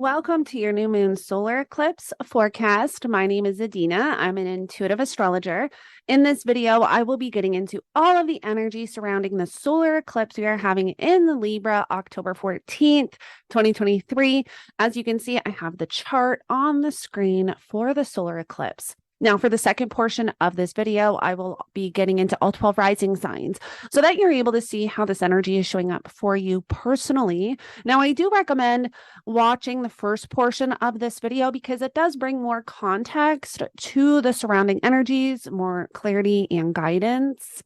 Welcome to your new moon solar eclipse forecast. My name is Adina. I'm an intuitive astrologer. In this video, I will be getting into all of the energy surrounding the solar eclipse we are having in the Libra, October 14th, 2023. As you can see, I have the chart on the screen for the solar eclipse. Now, for the second portion of this video, I will be getting into all 12 rising signs so that you're able to see how this energy is showing up for you personally. Now, I do recommend watching the first portion of this video because it does bring more context to the surrounding energies, more clarity and guidance.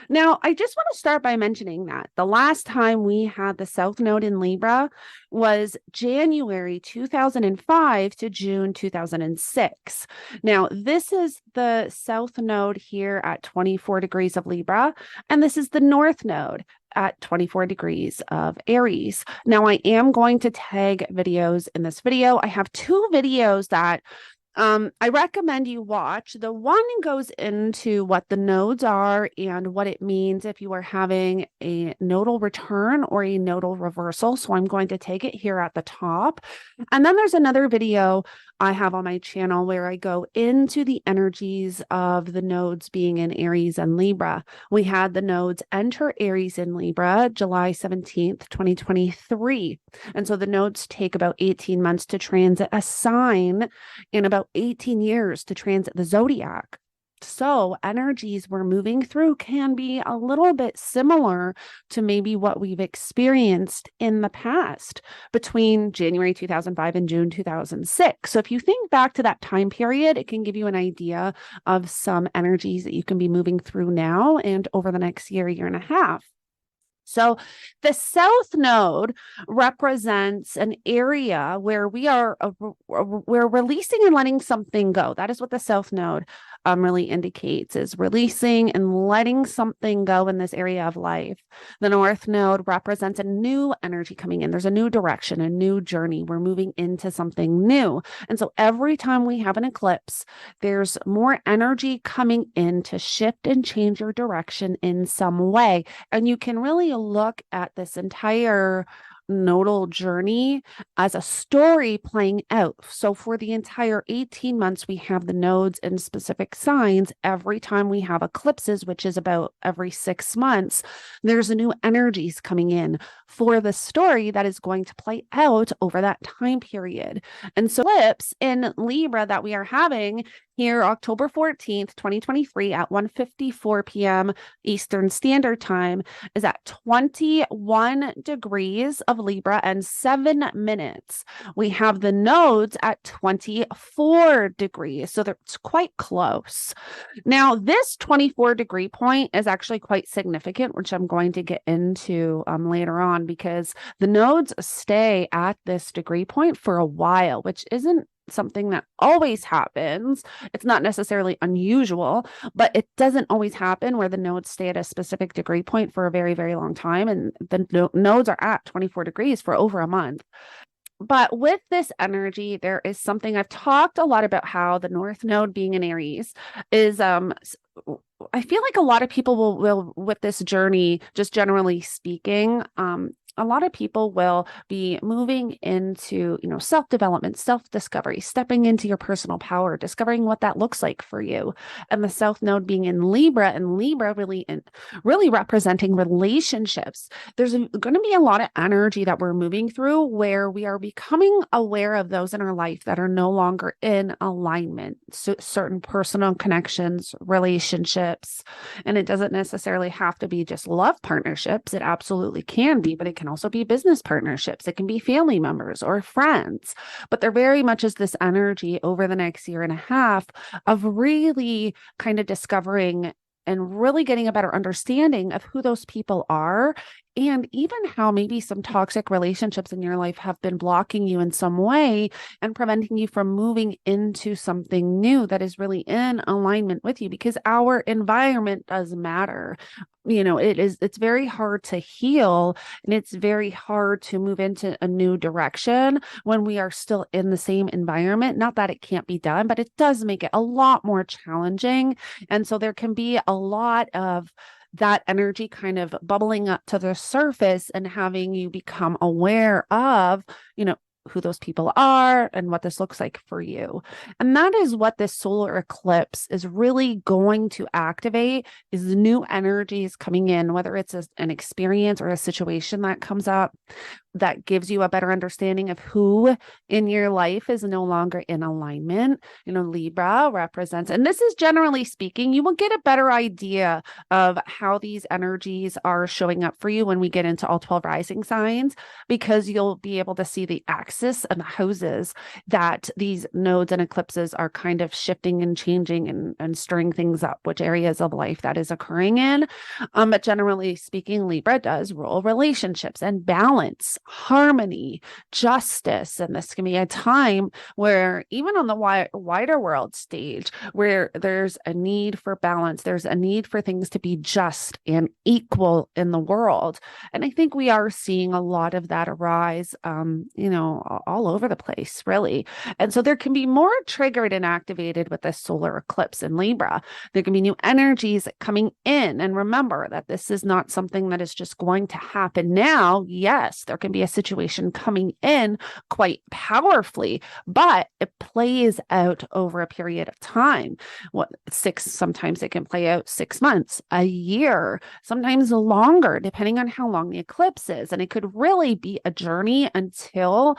Now, I just want to start by mentioning that the last time we had the South Node in Libra was January 2005 to June 2006. Now, this is the South Node here at 24 degrees of Libra, and this is the North Node at 24 degrees of Aries. Now, I am going to tag videos in this video. I have two videos that I recommend you watch. The one goes into what the nodes are and what it means if you are having a nodal return or a nodal reversal. So I'm going to take it here at the top. And then there's another video I have on my channel where I go into the energies of the nodes being in Aries and Libra. We had the nodes enter Aries in Libra, July 17th, 2023. And so the nodes take about 18 months to transit a sign and about 18 years to transit the zodiac. So energies we're moving through can be a little bit similar to maybe what we've experienced in the past between January 2005 and June 2006. So if you think back to that time period, it can give you an idea of some energies that you can be moving through now and over the next year, year and a half. So the South Node represents an area where we're releasing and letting something go. That is what the South Node really indicates, is releasing and letting something go in this area of life. The North Node represents a new energy coming in. There's a new direction, a new journey. We're moving into something new. And so every time we have an eclipse, there's more energy coming in to shift and change your direction in some way. And you can really look at this entire nodal journey as a story playing out. So for the entire 18 months, we have the nodes in specific signs. Every time we have eclipses, which is about every 6 months, there's a new energies coming in for the story that is going to play out over that time period. And so eclipse in Libra that we are having here, October 14th, 2023 at 1:54 p.m. Eastern Standard Time is at 21 degrees of Libra and 7 minutes. We have the nodes at 24 degrees, so that's quite close. Now, this 24-degree point is actually quite significant, which I'm going to get into later on, because the nodes stay at this degree point for a while, which isn't something that always happens. It's not necessarily unusual, but it doesn't always happen where the nodes stay at a specific degree point for a very, very long time. And the nodes are at 24 degrees for over a month. But with this energy, there is something I've talked a lot about, how the North Node being in Aries is, I feel like a lot of people will with this journey, just generally speaking, a lot of people will be moving into, self-development, self-discovery, stepping into your personal power, discovering what that looks like for you. And the South Node being in Libra, and Libra really representing relationships. There's going to be a lot of energy that we're moving through where we are becoming aware of those in our life that are no longer in alignment. So certain personal connections, relationships, and it doesn't necessarily have to be just love partnerships. It absolutely can be, but it can also be business partnerships. It can be family members or friends, but there very much is this energy over the next year and a half of really kind of discovering and really getting a better understanding of who those people are, and even how maybe some toxic relationships in your life have been blocking you in some way and preventing you from moving into something new that is really in alignment with you, because our environment does matter. It's very hard to heal, and it's very hard to move into a new direction when we are still in the same environment. Not that it can't be done, but it does make it a lot more challenging. And so there can be a lot of that energy kind of bubbling up to the surface and having you become aware of, who those people are and what this looks like for you. And that is what this solar eclipse is really going to activate, is new energies coming in, whether it's an experience or a situation that comes up that gives you a better understanding of who in your life is no longer in alignment. Libra represents, and this is generally speaking, you will get a better idea of how these energies are showing up for you when we get into all 12 rising signs, because you'll be able to see the axis and the houses that these nodes and eclipses are kind of shifting and changing and stirring things up, which areas of life that is occurring in. But generally speaking, Libra does rule relationships and balance, harmony, justice. And this can be a time where even on the wider world stage, where there's a need for balance, there's a need for things to be just and equal in the world. And I think we are seeing a lot of that arise, all over the place, really. And so there can be more triggered and activated with this solar eclipse in Libra. There can be new energies coming in. And remember that this is not something that is just going to happen now. Yes, there can be a situation coming in quite powerfully, but it plays out over a period of time. Sometimes it can play out 6 months, a year, sometimes longer, depending on how long the eclipse is. And it could really be a journey until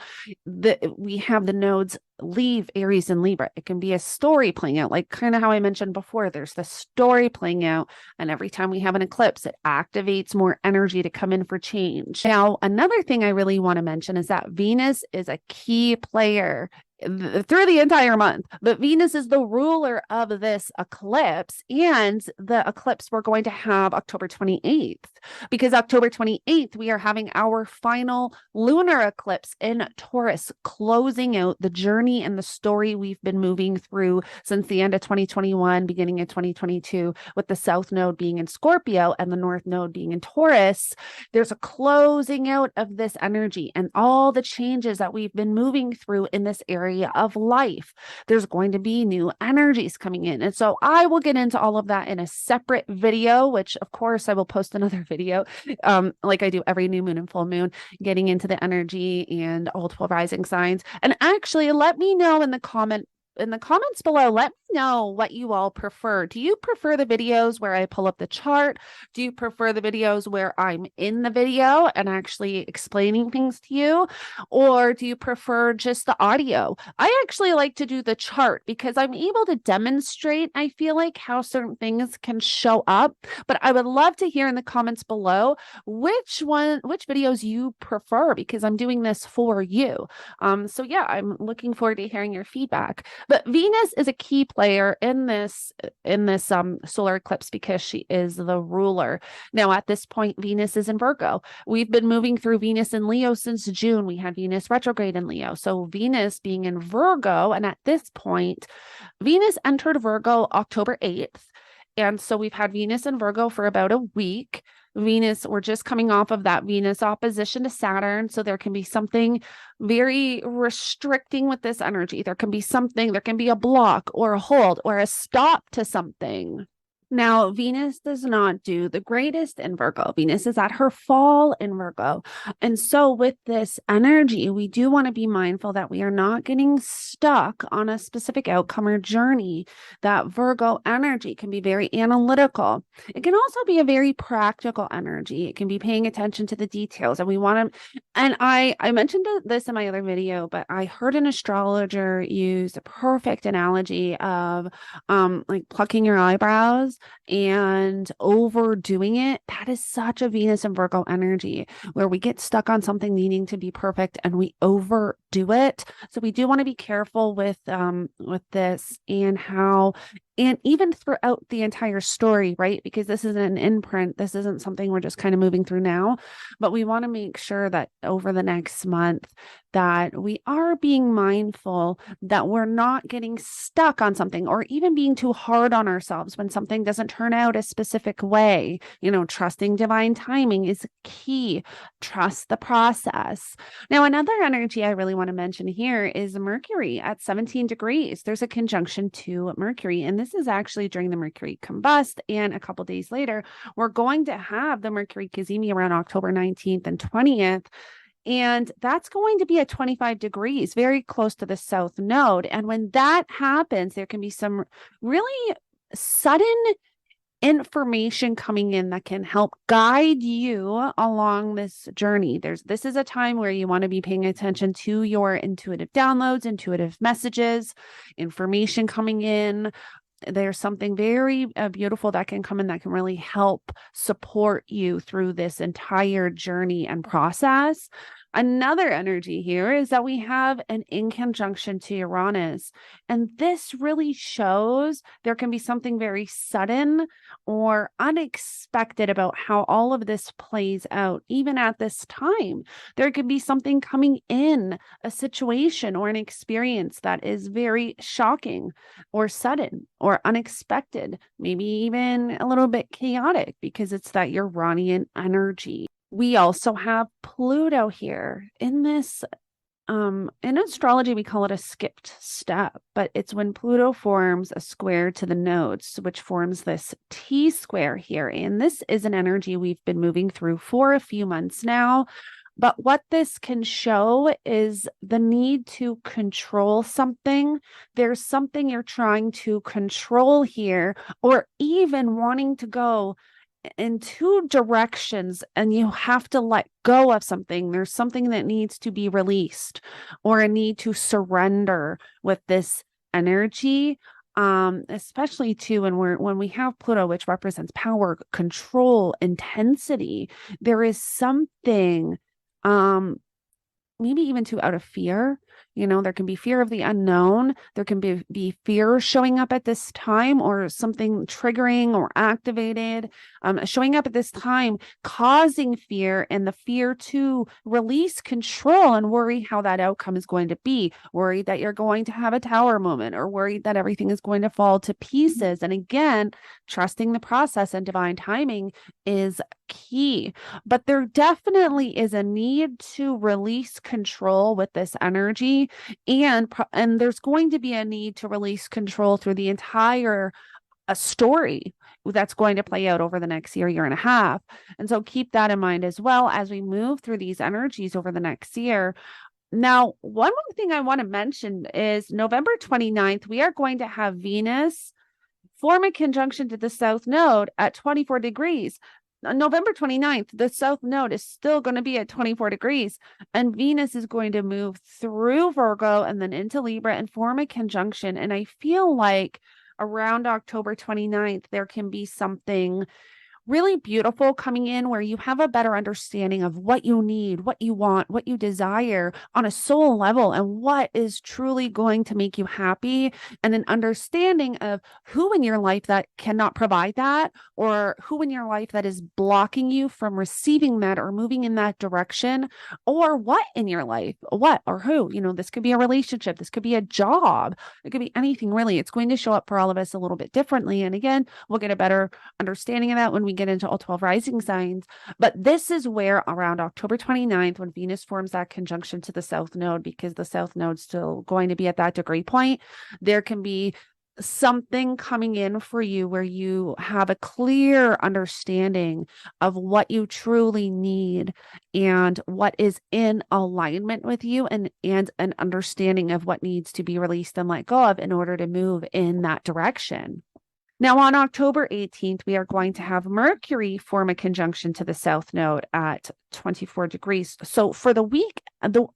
we have the nodes leave Aries and Libra. It can be a story playing out, like kind of how I mentioned before. There's the story playing out, and every time we have an eclipse, it activates more energy to come in for change. Now, another thing I really want to mention is that Venus is a key player through the entire month, but Venus is the ruler of this eclipse, and the eclipse we're going to have October 28th, because October 28th, we are having our final lunar eclipse in Taurus, closing out the journey and the story we've been moving through since the end of 2021, beginning of 2022, with the South Node being in Scorpio and the North Node being in Taurus. There's a closing out of this energy and all the changes that we've been moving through in this area of life. There's going to be new energies coming in. And so I will get into all of that in a separate video, which of course I will post another video, like I do every new moon and full moon, getting into the energy and all 12 rising signs. And actually, let me know in the comments below, let me know what you all prefer. Do you prefer the videos where I pull up the chart? Do you prefer the videos where I'm in the video and actually explaining things to you? Or do you prefer just the audio? I actually like to do the chart because I'm able to demonstrate, I feel like, how certain things can show up. But I would love to hear in the comments below which videos you prefer, because I'm doing this for you. So yeah, I'm looking forward to hearing your feedback. But Venus is a key player in this solar eclipse because she is the ruler. Now, at this point, Venus is in Virgo. We've been moving through Venus in Leo since June. We had Venus retrograde in Leo. So Venus being in Virgo, and at this point, Venus entered Virgo October 8th. And so we've had Venus in Virgo for about a week. We're just coming off of that Venus opposition to Saturn. So there can be something very restricting with this energy. There can be a block or a hold or a stop to something. Now, Venus does not do the greatest in Virgo. Venus is at her fall in Virgo. And so with this energy, we do want to be mindful that we are not getting stuck on a specific outcome or journey. That Virgo energy can be very analytical. It can also be a very practical energy. It can be paying attention to the details. And we want to, and I mentioned this in my other video, but I heard an astrologer use a perfect analogy of like plucking your eyebrows and overdoing it. That is such a Venus and Virgo energy where we get stuck on something needing to be perfect and we overdo it. So we do want to be careful with this and even throughout the entire story, right? Because this isn't an imprint. This isn't something we're just kind of moving through now, but we want to make sure that over the next month that we are being mindful that we're not getting stuck on something or even being too hard on ourselves when something doesn't turn out a specific way. Trusting divine timing is key. Trust the process. Now, another energy I really want to mention here is Mercury at 17 degrees. There's a conjunction to Mercury, and this is actually during the Mercury combust, and a couple days later, we're going to have the Mercury cazimi around October 19th and 20th. And that's going to be at 25 degrees, very close to the south node. And when that happens, there can be some really sudden information coming in that can help guide you along this journey. This is a time where you want to be paying attention to your intuitive downloads, intuitive messages, information coming in. There's something very beautiful that can come in that can really help support you through this entire journey and process. Another energy here is that we have an in conjunction to Uranus. And this really shows there can be something very sudden or unexpected about how all of this plays out, even at this time. There could be something coming in, a situation or an experience that is very shocking or sudden or unexpected, maybe even a little bit chaotic because it's that Uranian energy. We also have Pluto here in this. In astrology, we call it a skipped step, but it's when Pluto forms a square to the nodes, which forms this T square here. And this is an energy we've been moving through for a few months now. But what this can show is the need to control something. There's something you're trying to control here, or even wanting to go in two directions and you have to let go of something. There's something that needs to be released or a need to surrender with this energy. Especially too when we have Pluto, which represents power, control, intensity, there is something maybe even too out of fear. There can be fear of the unknown. There can be fear showing up at this time, or something triggering or activated, showing up at this time, causing fear, and the fear to release control and worry how that outcome is going to be, worried that you're going to have a tower moment, or worried that everything is going to fall to pieces. And again, trusting the process and divine timing is key. But there definitely is a need to release control with this energy, and there's going to be a need to release control through the entire story that's going to play out over the next year and a half. And so keep that in mind as well as we move through these energies over the next year. Now, one more thing I want to mention is November 29th, we are going to have Venus form a conjunction to the south node at 24 degrees. On November 29th, the south node is still going to be at 24 degrees, and Venus is going to move through Virgo and then into Libra and form a conjunction. And I feel like around October 29th, there can be something really beautiful coming in where you have a better understanding of what you need, what you want, what you desire on a soul level, and what is truly going to make you happy, and an understanding of who in your life that cannot provide that, or who in your life that is blocking you from receiving that or moving in that direction, or what in your life, what or who. This could be a relationship, this could be a job, it could be anything really. It's going to show up for all of us a little bit differently. And again, we'll get a better understanding of that when we get into all 12 rising signs. But this is where around October 29th, when Venus forms that conjunction to the south node, because the south node's still going to be at that degree point, there can be something coming in for you where you have a clear understanding of what you truly need and what is in alignment with you, and an understanding of what needs to be released and let go of in order to move in that direction. Now, on October 18th, we are going to have Mercury form a conjunction to the south node at 24 degrees. So for the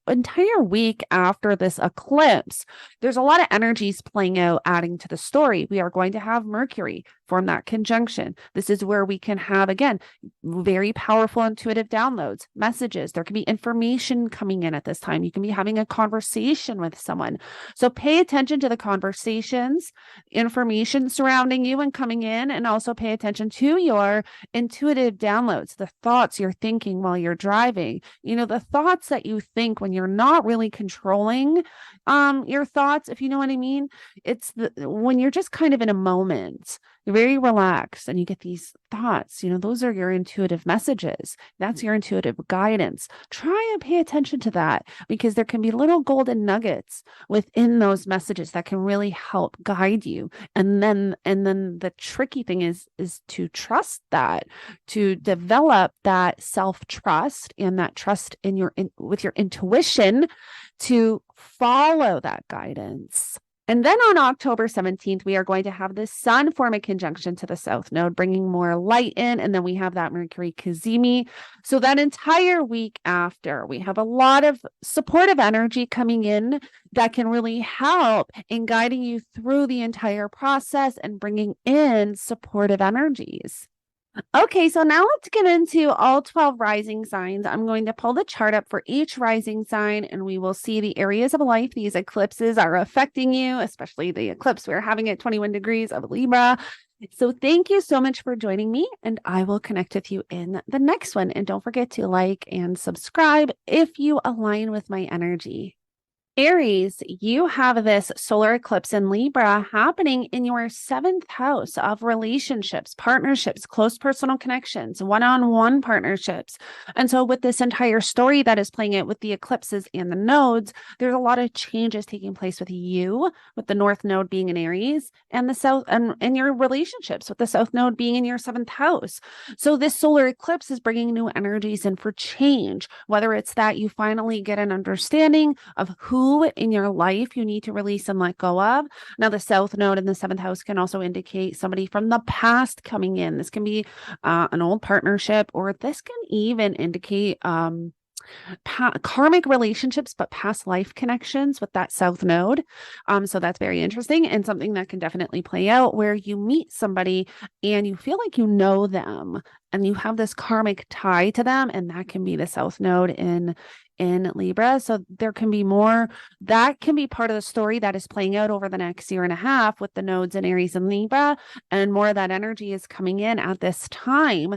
entire week after this eclipse, there's a lot of energies playing out, adding to the story. We are going to have Mercury form that conjunction. This is where we can have, again, very powerful intuitive downloads, messages. There can be information coming in at this time. You can be having a conversation with someone. So pay attention to the conversations, information surrounding you and coming in, and also pay attention to your intuitive downloads, the thoughts you're thinking while you're driving, the thoughts that you think when you're not really controlling your thoughts, if you know what I mean. It's when you're just kind of in a moment, You're very relaxed and you get these thoughts. Those are your intuitive messages. That's your intuitive guidance. Try and pay attention to that because there can be little golden nuggets within those messages that can really help guide you. And then the tricky thing is to trust that, to develop that self-trust and that trust with your intuition to follow that guidance. And then on October 17th, we are going to have the sun form a conjunction to the south node, bringing more light in. And then we have that Mercury cazimi. So that entire week after, we have a lot of supportive energy coming in that can really help in guiding you through the entire process and bringing in supportive energies. Okay, so now let's get into all 12 rising signs. I'm going to pull the chart up for each rising sign, and we will see the areas of life these eclipses are affecting you, especially the eclipse we're having at 21 degrees of Libra. So thank you so much for joining me, and I will connect with you in the next one. And don't forget to like and subscribe if you align with my energy. Aries, you have this solar eclipse in Libra happening in your 7th house of relationships, partnerships, close personal connections, one-on-one partnerships. And so with this entire story that is playing out with the eclipses and the nodes, there's a lot of changes taking place with you, with the North Node being in Aries, and the South, and in your relationships, with the South Node being in your 7th house. So this solar eclipse is bringing new energies in for change, whether it's that you finally get an understanding of who in your life you need to release and let go of. Now, the South Node in the 7th house can also indicate somebody from the past coming in. This can be an old partnership, or this can even indicate karmic relationships, but past life connections with that South Node. So that's very interesting and something that can definitely play out where you meet somebody and you feel like you know them and you have this karmic tie to them, and that can be the South Node in Libra. So there can be more that can be part of the story that is playing out over the next year and a half with the nodes in Aries and Libra, and more of that energy is coming in at this time,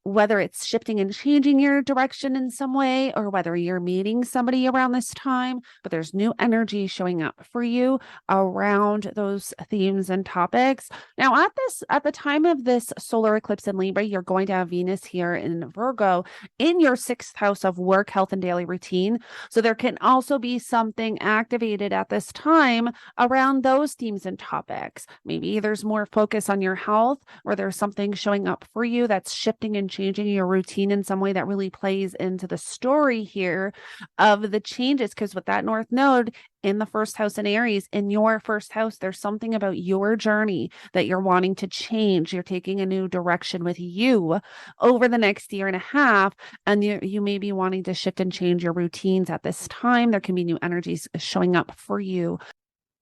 whether it's shifting and changing your direction in some way or whether you're meeting somebody around this time, but there's new energy showing up for you around those themes and topics. Now, at the time of this solar eclipse in Libra, you're going to have Venus here in Virgo in your 6th house of work, health, and daily routine. So there can also be something activated at this time around those themes and topics. Maybe there's more focus on your health, or there's something showing up for you that's shifting and changing your routine in some way that really plays into the story here of the changes. Because with that North Node in the 1st house in Aries, in your 1st house, there's something about your journey that you're wanting to change. You're taking a new direction with you over the next year and a half, and you may be wanting to shift and change your routines at this time. There can be new energies showing up for you.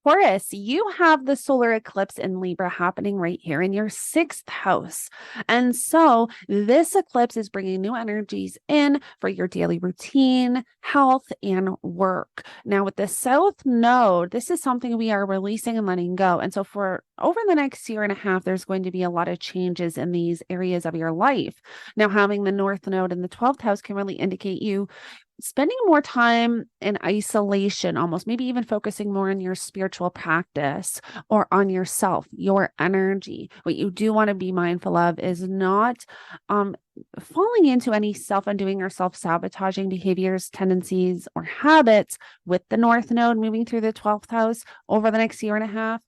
Taurus, you have the solar eclipse in Libra happening right here in your 6th house. And so this eclipse is bringing new energies in for your daily routine, health, and work. Now, with the South Node, this is something we are releasing and letting go. And so for over the next year and a half, there's going to be a lot of changes in these areas of your life. Now, having the North Node in the 12th house can really indicate you spending more time in isolation, almost maybe even focusing more on your spiritual practice or on yourself, your energy. What you do want to be mindful of is not falling into any self-undoing or self-sabotaging behaviors, tendencies, or habits with the North Node moving through the 12th house over the next year and a half.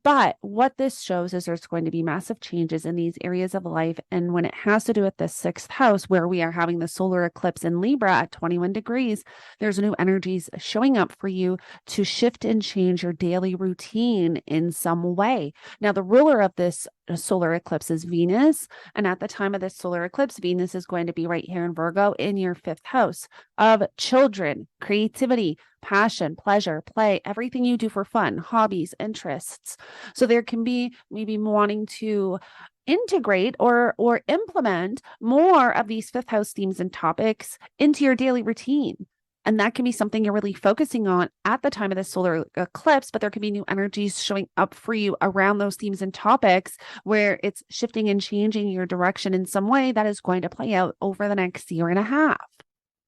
But what this shows is there's going to be massive changes in these areas of life. And when it has to do with the 6th house, where we are having the solar eclipse in Libra at 21 degrees, there's new energies showing up for you to shift and change your daily routine in some way. Now, the ruler of this solar eclipse is Venus. And at the time of this solar eclipse, Venus is going to be right here in Virgo in your 5th house of children, creativity, passion, pleasure, play, everything you do for fun, hobbies, interests. So there can be maybe wanting to integrate or implement more of these 5th house themes and topics into your daily routine. And that can be something you're really focusing on at the time of the solar eclipse, but there can be new energies showing up for you around those themes and topics where it's shifting and changing your direction in some way that is going to play out over the next year and a half.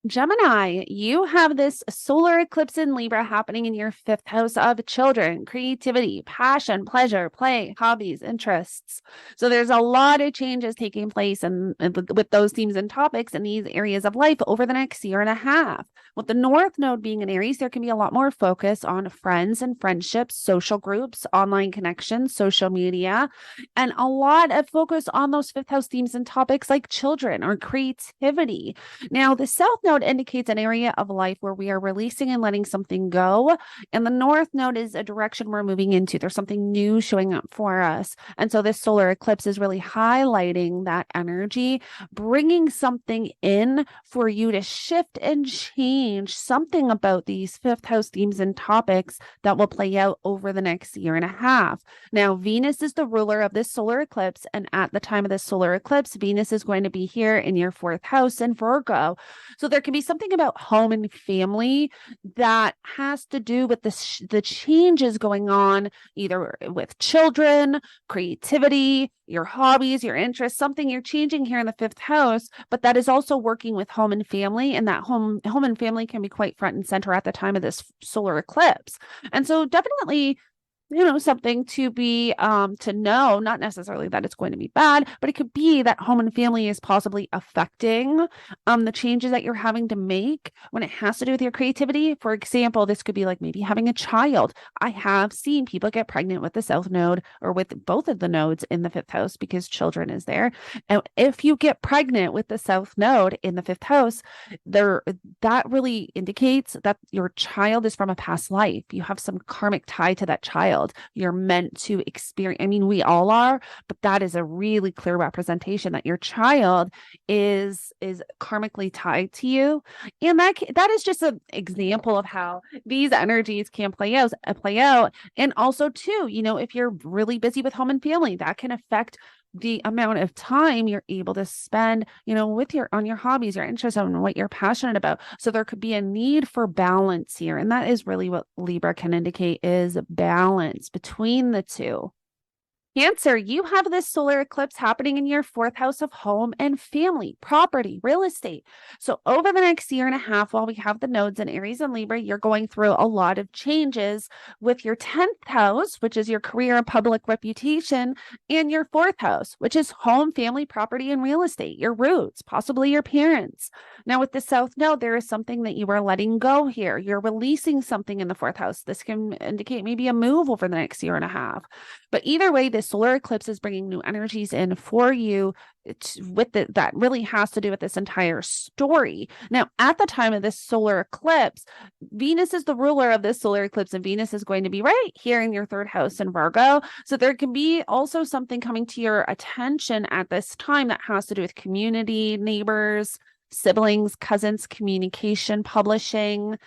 Gemini, you have this solar eclipse in Libra happening in your fifth house of children, creativity, passion, pleasure, play, hobbies, interests. So there's a lot of changes taking place and with those themes and topics in these areas of life over the next year and a half. With the North Node being in Aries, there can be a lot more focus on friends and friendships, social groups, online connections, social media, and a lot of focus on those fifth house themes and topics like children or creativity. Now, the South Node indicates an area of life where we are releasing and letting something go. And the North Node is a direction we're moving into. There's something new showing up for us. And so this solar eclipse is really highlighting that energy, bringing something in for you to shift and change something about these fifth house themes and topics that will play out over the next year and a half. Now, Venus is the ruler of this solar eclipse. And at the time of this solar eclipse, Venus is going to be here in your fourth house in Virgo. So there can be something about home and family that has to do with the changes going on, either with children, creativity, your hobbies, your interests, something you're changing here in the fifth house, but that is also working with home and family. And that home and family can be quite front and center at the time of this solar eclipse. And so definitely something to be to know, not necessarily that it's going to be bad, but it could be that home and family is possibly affecting the changes that you're having to make when it has to do with your creativity. For example, this could be like maybe having a child. I have seen people get pregnant with the South Node or with both of the nodes in the fifth house because children is there. And if you get pregnant with the South Node in the fifth house, that really indicates that your child is from a past life. You have some karmic tie to that child. You're meant to experience. I mean, we all are, but that is a really clear representation that your child is karmically tied to you. And that is just an example of how these energies can play out. And also too, if you're really busy with home and family, that can affect the amount of time you're able to spend, with on your hobbies, your interests, on what you're passionate about. So there could be a need for balance here. And that is really what Libra can indicate, is balance between the two. Cancer, you have this solar eclipse happening in your fourth house of home and family, property, real estate. So over the next year and a half, while we have the nodes in Aries and Libra, you're going through a lot of changes with your 10th house, which is your career and public reputation, and your fourth house, which is home, family, property, and real estate, your roots, possibly your parents. Now with the South Node, there is something that you are letting go here. You're releasing something in the fourth house. This can indicate maybe a move over the next year and a half. But either way, this solar eclipse is bringing new energies in for you that really has to do with this entire story. Now, at the time of this solar eclipse, Venus is the ruler of this solar eclipse, and Venus is going to be right here in your third house in Virgo. So there can be also something coming to your attention at this time that has to do with community, neighbors, siblings, cousins, communication, publishing,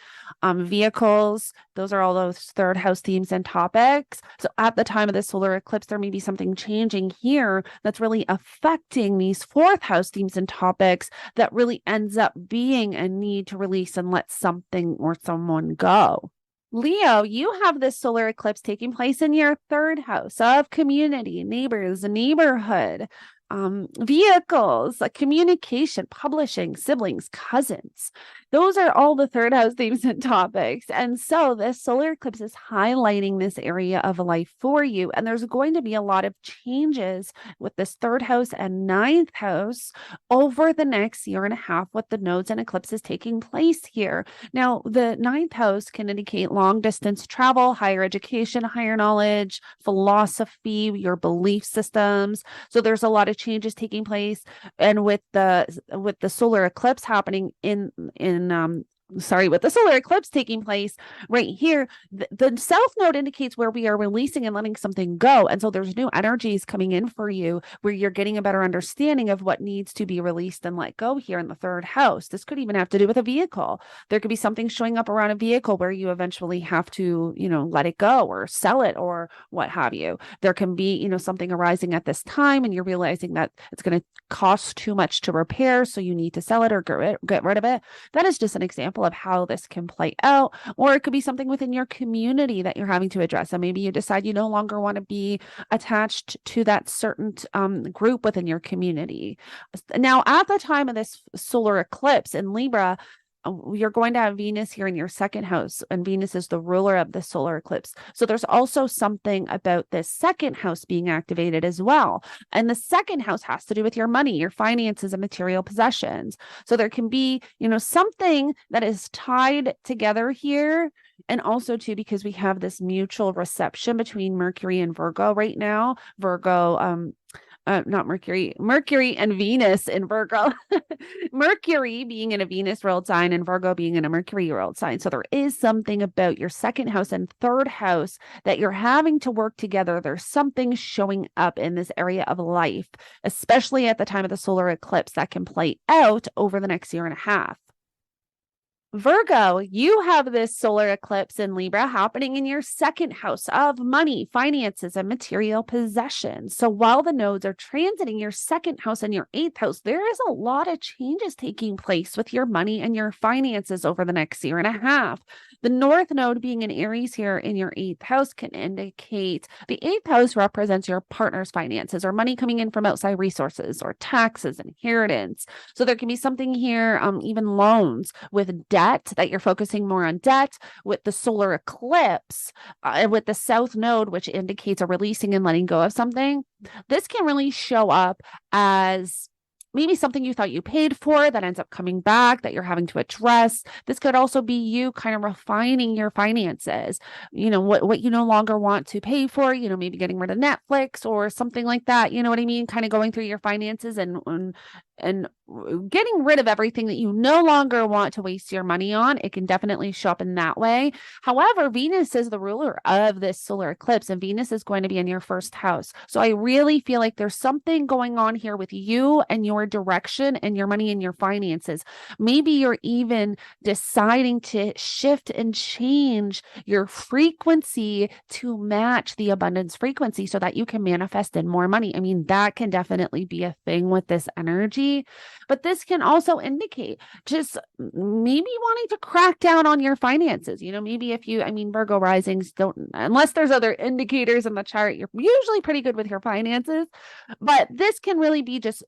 vehicles. Those are all those third house themes and topics. So at the time of the solar eclipse, there may be something changing here that's really affecting these fourth house themes and topics that really ends up being a need to release and let something or someone go. Leo, you have this solar eclipse taking place in your third house of community, neighbors, neighborhood, vehicles, communication, publishing, siblings, cousins. Those are all the third house themes and topics. And so this solar eclipse is highlighting this area of life for you. And there's going to be a lot of changes with this third house and ninth house over the next year and a half with the nodes and eclipses taking place here. Now, the ninth house can indicate long distance travel, higher education, higher knowledge, philosophy, your belief systems. So there's a lot of changes taking place. And with the solar eclipse happening with the solar eclipse taking place right here, the South Node indicates where we are releasing and letting something go. And so there's new energies coming in for you where you're getting a better understanding of what needs to be released and let go here in the third house. This could even have to do with a vehicle. There could be something showing up around a vehicle where you eventually have to, let it go or sell it or what have you. There can be, something arising at this time and you're realizing that it's going to cost too much to repair, so you need to sell it or get rid of it. That is just an example of how this can play out. Or it could be something within your community that you're having to address. So maybe you decide you no longer want to be attached to that certain group within your community. Now, at the time of this solar eclipse in Libra, you're going to have Venus here in your second house, and Venus is the ruler of the solar eclipse. So there's also something about this second house being activated as well. And the second house has to do with your money, your finances, and material possessions. So there can be, something that is tied together here. And also too, because we have this mutual reception between Mercury and Virgo right now. Not Mercury and Venus in Virgo. Mercury being in a Venus ruled sign and Virgo being in a Mercury ruled sign. So there is something about your second house and third house that you're having to work together. There's something showing up in this area of life, especially at the time of the solar eclipse, that can play out over the next year and a half. Virgo, you have this solar eclipse in Libra happening in your second house of money, finances, and material possessions. So while the nodes are transiting your second house and your eighth house, there is a lot of changes taking place with your money and your finances over the next year and a half. The North Node being in Aries here in your eighth house can indicate the eighth house represents your partner's finances or money coming in from outside resources or taxes, inheritance. So there can be something here, even loans with debt, that you're focusing more on debt with the solar eclipse, with the South Node, which indicates a releasing and letting go of something. This can really show up as maybe something you thought you paid for that ends up coming back that you're having to address. This could also be you kind of refining your finances, what you no longer want to pay for, maybe getting rid of Netflix or something like that. You know what I mean? Kind of going through your finances and getting rid of everything that you no longer want to waste your money on. It can definitely show up in that way. However, Venus is the ruler of this solar eclipse, and Venus is going to be in your first house. So I really feel like there's something going on here with you and your direction and your money and your finances. Maybe you're even deciding to shift and change your frequency to match the abundance frequency so that you can manifest in more money. I mean, that can definitely be a thing with this energy. But this can also indicate just maybe wanting to crack down on your finances. Maybe if Virgo risings don't, unless there's other indicators in the chart, you're usually pretty good with your finances. But this can really be just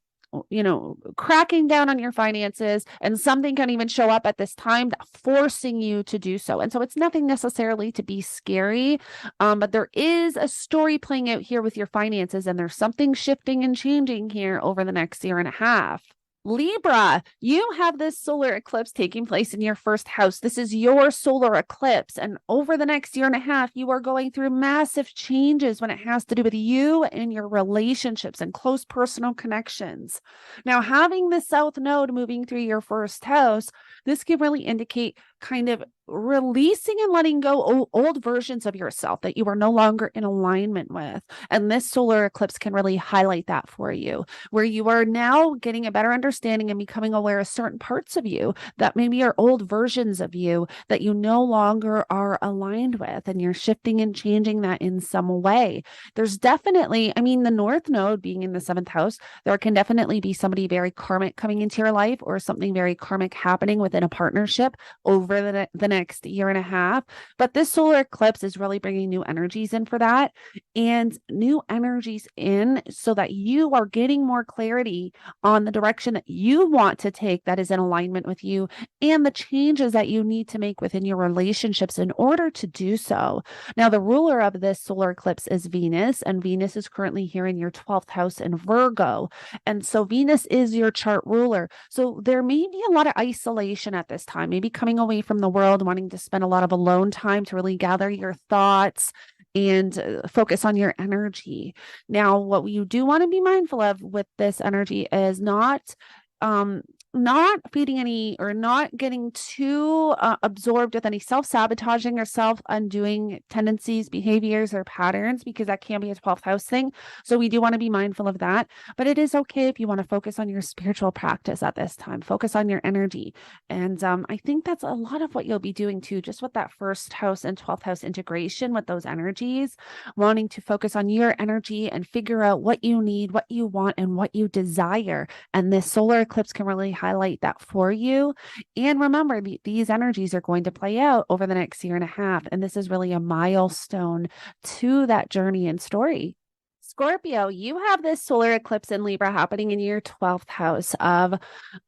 cracking down on your finances, and something can even show up at this time forcing you to do so. And so it's nothing necessarily to be scary, but there is a story playing out here with your finances, and there's something shifting and changing here over the next year and a half. Libra, you have this solar eclipse taking place in your first house. This is your solar eclipse. And over the next year and a half, you are going through massive changes when it has to do with you and your relationships and close personal connections. Now, having the South Node moving through your first house, this can really indicate kind of releasing and letting go old versions of yourself that you are no longer in alignment with. And this solar eclipse can really highlight that for you, where you are now getting a better understanding and becoming aware of certain parts of you that maybe are old versions of you that you no longer are aligned with, and you're shifting and changing that in some way. There's definitely, the North Node being in the seventh house, there can definitely be somebody very karmic coming into your life, or something very karmic happening within a partnership over the next year and a half. But this solar eclipse is really bringing new energies in for that, and new energies in so that you are getting more clarity on the direction that you want to take that is in alignment with you, and the changes that you need to make within your relationships in order to do so. Now, the ruler of this solar eclipse is Venus, and Venus is currently here in your 12th house in Virgo. And so Venus is your chart ruler. So there may be a lot of isolation at this time, maybe coming away from the world, wanting to spend a lot of alone time to really gather your thoughts and focus on your energy. Now, what you do want to be mindful of with this energy is not feeding any, or not getting too absorbed with any self-sabotaging or self-undoing tendencies, behaviors, or patterns, because that can be a 12th house thing. So we do want to be mindful of that. But it is okay if you want to focus on your spiritual practice at this time, focus on your energy. And I think that's a lot of what you'll be doing too, just with that first house and 12th house integration with those energies, wanting to focus on your energy and figure out what you need, what you want, and what you desire. And this solar eclipse can really highlight that for you. And remember, these energies are going to play out over the next year and a half. And this is really a milestone to that journey and story. Scorpio, you have this solar eclipse in Libra happening in your 12th house of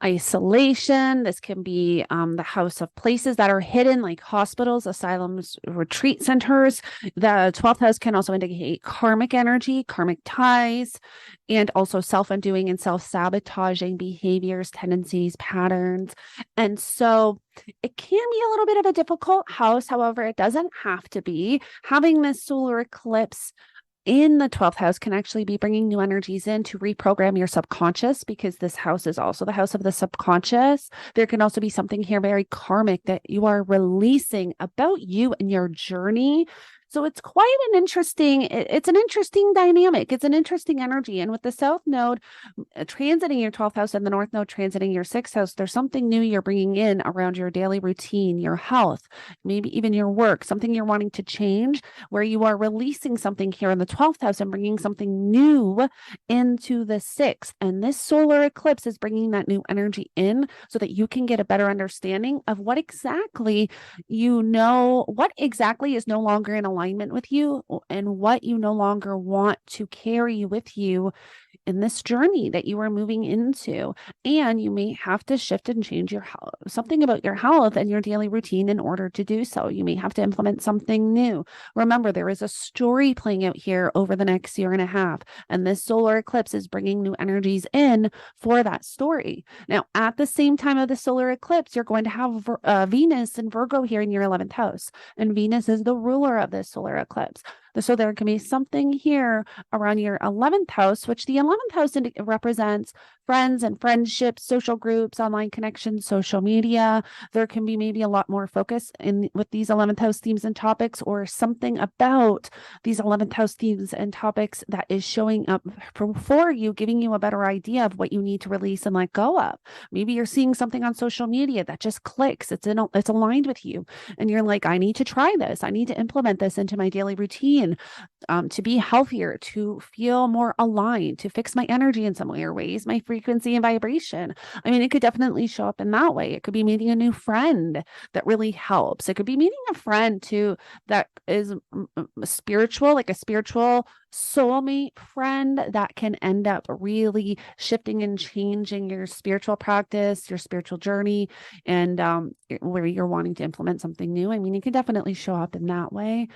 isolation. This can be the house of places that are hidden, like hospitals, asylums, retreat centers. The 12th house can also indicate karmic energy, karmic ties, and also self-undoing and self-sabotaging behaviors, tendencies, patterns. And so it can be a little bit of a difficult house. However, it doesn't have to be. Having this solar eclipse in the 12th house can actually be bringing new energies in to reprogram your subconscious, because this house is also the house of the subconscious. There can also be something here very karmic that you are releasing about you and your journey. So it's quite an interesting, it's an interesting dynamic. It's an interesting energy. And with the South Node transiting your 12th house and the North Node transiting your 6th house, there's something new you're bringing in around your daily routine, your health, maybe even your work, something you're wanting to change, where you are releasing something here in the 12th house and bringing something new into the 6th. And this solar eclipse is bringing that new energy in so that you can get a better understanding of what exactly what exactly is no longer in alignment with you, and what you no longer want to carry with you in this journey that you are moving into. And you may have to shift and change your health, something about your health and your daily routine in order to do so. You may have to implement something new. Remember, there is a story playing out here over the next year and a half, and this solar eclipse is bringing new energies in for that story. Now, at the same time of the solar eclipse, you're going to have Venus and Virgo here in your 11th house, and Venus is the ruler of this solar eclipse. So there can be something here around your 11th house, which the 11th house represents friends and friendships, social groups, online connections, social media. There can be maybe a lot more focus with these 11th house themes and topics, or something about these 11th house themes and topics that is showing up for you, giving you a better idea of what you need to release and let go of. Maybe you're seeing something on social media that just clicks. It's aligned with you, and you're like, I need to try this. I need to implement this into my daily routine. To be healthier, to feel more aligned, to fix my energy in some way, or raise my frequency and vibration. I mean, it could definitely show up in that way. It could be meeting a new friend that really helps. It could be meeting a friend too that is spiritual, like a spiritual soulmate friend that can end up really shifting and changing your spiritual practice, your spiritual journey, and where you're wanting to implement something new. I mean, it could definitely show up in that way.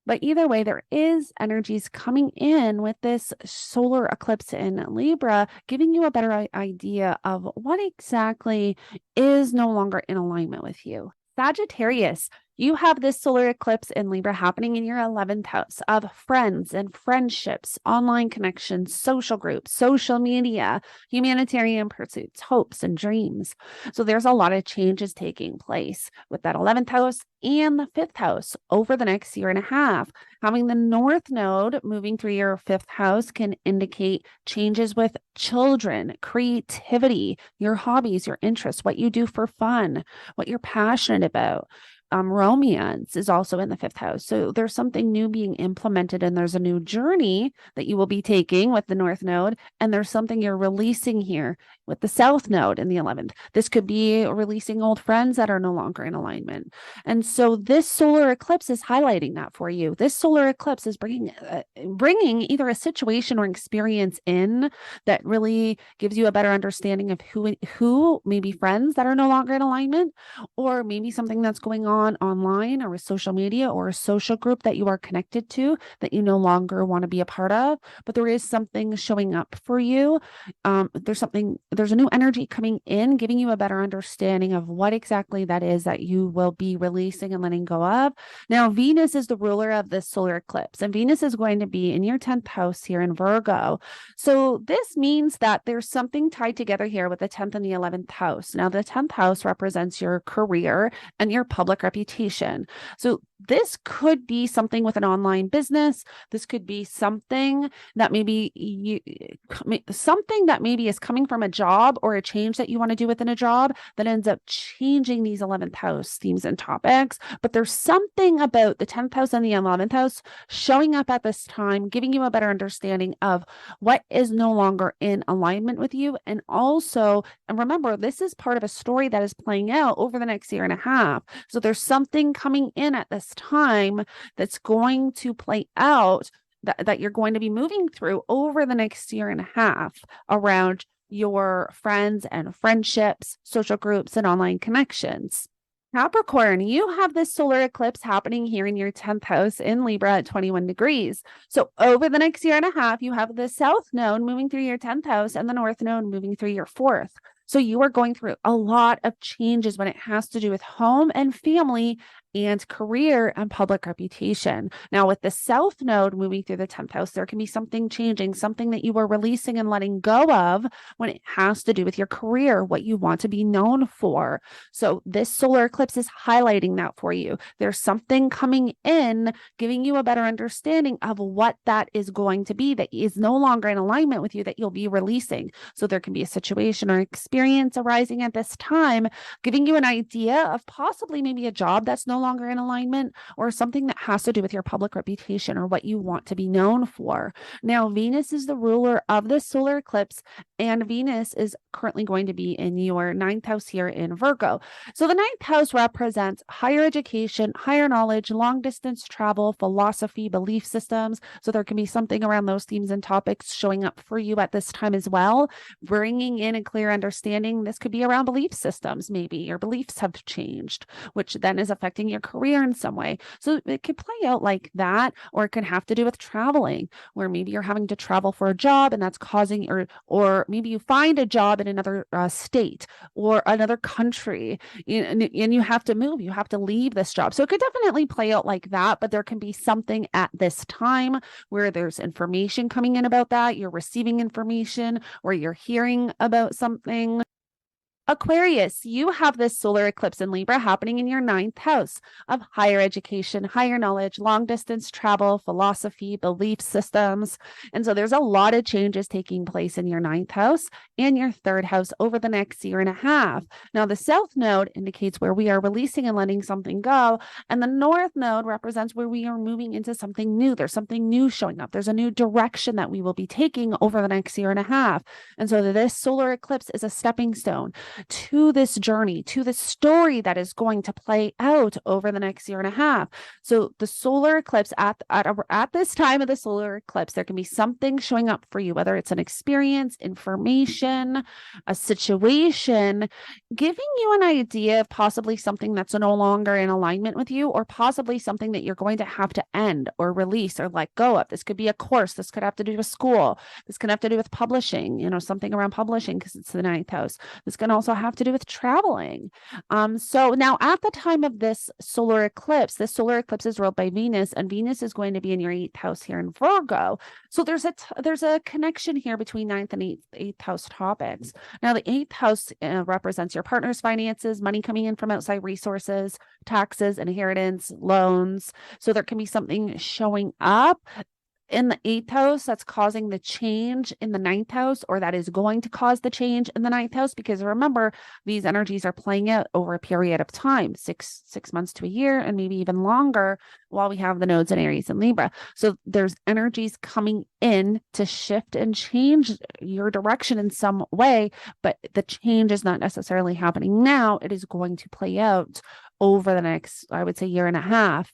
But either way, there is energies coming in with this solar eclipse in Libra, giving you a better idea of what exactly is no longer in alignment with you. Sagittarius, you have this solar eclipse in Libra happening in your 11th house of friends and friendships, online connections, social groups, social media, humanitarian pursuits, hopes, and dreams. So there's a lot of changes taking place with that 11th house and the 5th house over the next year and a half. Having the North Node moving through your 5th house can indicate changes with children, creativity, your hobbies, your interests, what you do for fun, what you're passionate about. Romance is also in the 5th house. So there's something new being implemented, and there's a new journey that you will be taking with the North Node. And there's something you're releasing here with the South Node in the 11th. This could be releasing old friends that are no longer in alignment. And so this solar eclipse is highlighting that for you. This solar eclipse is bringing either a situation or experience in that really gives you a better understanding of who maybe friends that are no longer in alignment, or maybe something that's going on online or with social media, or a social group that you are connected to that you no longer want to be a part of. But there is something showing up for you. There's a new energy coming in, giving you a better understanding of what exactly that is that you will be releasing and letting go of. Now, Venus is the ruler of this solar eclipse, and Venus is going to be in your 10th house here in Virgo. So this means that there's something tied together here with the 10th and the 11th house. Now, the 10th house represents your career and your public reputation. So this could be something with an online business. This could be something that maybe is coming from a job, or a change that you want to do within a job that ends up changing these 11th house themes and topics. But there's something about the 10th house and the 11th house showing up at this time, giving you a better understanding of what is no longer in alignment with you. And remember, this is part of a story that is playing out over the next year and a half. So there's something coming in at this time that's going to play out that you're going to be moving through over the next year and a half around your friends and friendships, social groups, and online connections. Capricorn, you have this solar eclipse happening here in your 10th house in Libra at 21 degrees. So over the next year and a half, you have the south node moving through your 10th house and the north node moving through your 4th. So you are going through a lot of changes when it has to do with home and family and career and public reputation. Now, with the south node moving through the 10th house, there can be something changing, something that you are releasing and letting go of when it has to do with your career, what you want to be known for. So this solar eclipse is highlighting that for you. There's something coming in, giving you a better understanding of what that is going to be that is no longer in alignment with you, that you'll be releasing. So there can be a situation or experience arising at this time, giving you an idea of possibly maybe a job that's no longer in alignment, or something that has to do with your public reputation or what you want to be known for. Now, Venus is the ruler of this solar eclipse, and Venus is currently going to be in your 9th house here in Virgo. So the 9th house represents higher education, higher knowledge, long distance travel, philosophy, belief systems. So there can be something around those themes and topics showing up for you at this time as well, bringing in a clear understanding. This could be around belief systems. Maybe your beliefs have changed, which then is affecting your career in some way. So it could play out like that, or it can have to do with traveling, where maybe you're having to travel for a job and that's causing, or maybe you find a job in another state or another country, and you have to move, you have to leave this job. So it could definitely play out like that, but there can be something at this time where there's information coming in about that, you're receiving information, or you're hearing about something. Aquarius, you have this solar eclipse in Libra happening in your 9th house of higher education, higher knowledge, long distance travel, philosophy, belief systems. And so there's a lot of changes taking place in your 9th house and your 3rd house over the next year and a half. Now, the south node indicates where we are releasing and letting something go. And the north node represents where we are moving into something new. There's something new showing up. There's a new direction that we will be taking over the next year and a half. And so this solar eclipse is a stepping stone to this journey, to the story that is going to play out over the next year and a half. So the solar eclipse, at this time of the solar eclipse, there can be something showing up for you, whether it's an experience, information, a situation, giving you an idea of possibly something that's no longer in alignment with you, or possibly something that you're going to have to end or release or let go of. This could be a course. This could have to do with school. This can have to do with publishing, something around publishing because it's the 9th house. This can also have to do with traveling. So now at the time of this solar eclipse is ruled by Venus, and Venus is going to be in your 8th house here in Virgo. So there's a connection here between 9th and 8th house topics. Now the 8th house represents your partner's finances, money coming in from outside resources, taxes, inheritance, loans. So there can be something showing up in the 8th house that's causing the change in the 9th house, or that is going to cause the change in the 9th house, because remember, these energies are playing out over a period of time, six months to a year, and maybe even longer, while we have the nodes in Aries and Libra. So there's energies coming in to shift and change your direction in some way, but the change is not necessarily happening now. It is going to play out over the next, I would say, year and a half.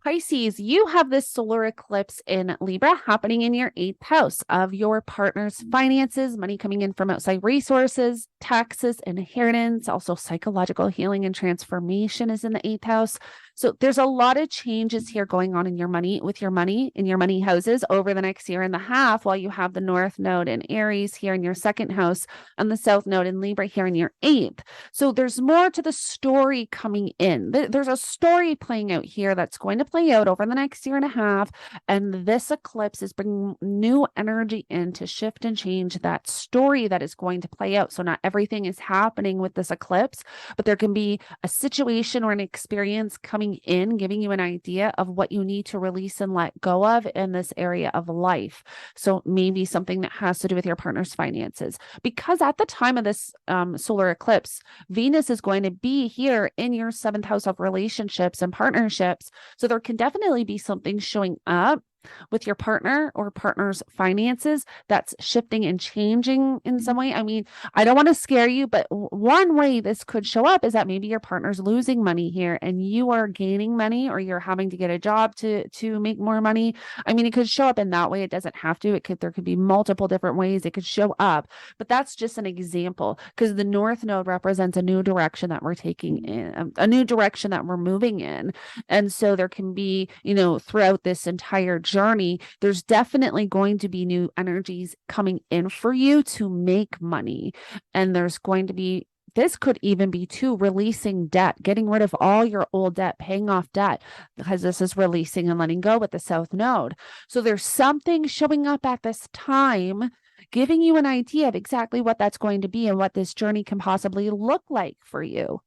Pisces, you have this solar eclipse in Libra happening in your 8th house of your partner's finances, money coming in from outside resources, taxes, inheritance, also psychological healing and transformation is in the 8th house. So there's a lot of changes here going on in your money, in your money houses over the next year and a half, while you have the north node in Aries here in your 2nd house and the south node in Libra here in your 8th. So there's more to the story coming in. There's a story playing out here that's going to play out over the next year and a half. And this eclipse is bringing new energy in to shift and change that story that is going to play out. So not everything is happening with this eclipse, but there can be a situation or an experience coming in, giving you an idea of what you need to release and let go of in this area of life. So maybe something that has to do with your partner's finances, because at the time of this solar eclipse, Venus is going to be here in your 7th house of relationships and partnerships. So there can definitely be something showing up with your partner or partner's finances that's shifting and changing in some way. I mean, I don't want to scare you, but one way this could show up is that maybe your partner's losing money here and you are gaining money, or you're having to get a job to make more money. I mean, it could show up in that way. It doesn't have to. There could be multiple different ways it could show up, but that's just an example, because the North Node represents a new direction that we're taking in, a new direction that we're moving in. And so there can be, throughout this entire journey, there's definitely going to be new energies coming in for you to make money. And there's going to be, this could even be too, releasing debt, getting rid of all your old debt, paying off debt, because this is releasing and letting go with the South Node. So there's something showing up at this time, giving you an idea of exactly what that's going to be and what this journey can possibly look like for you.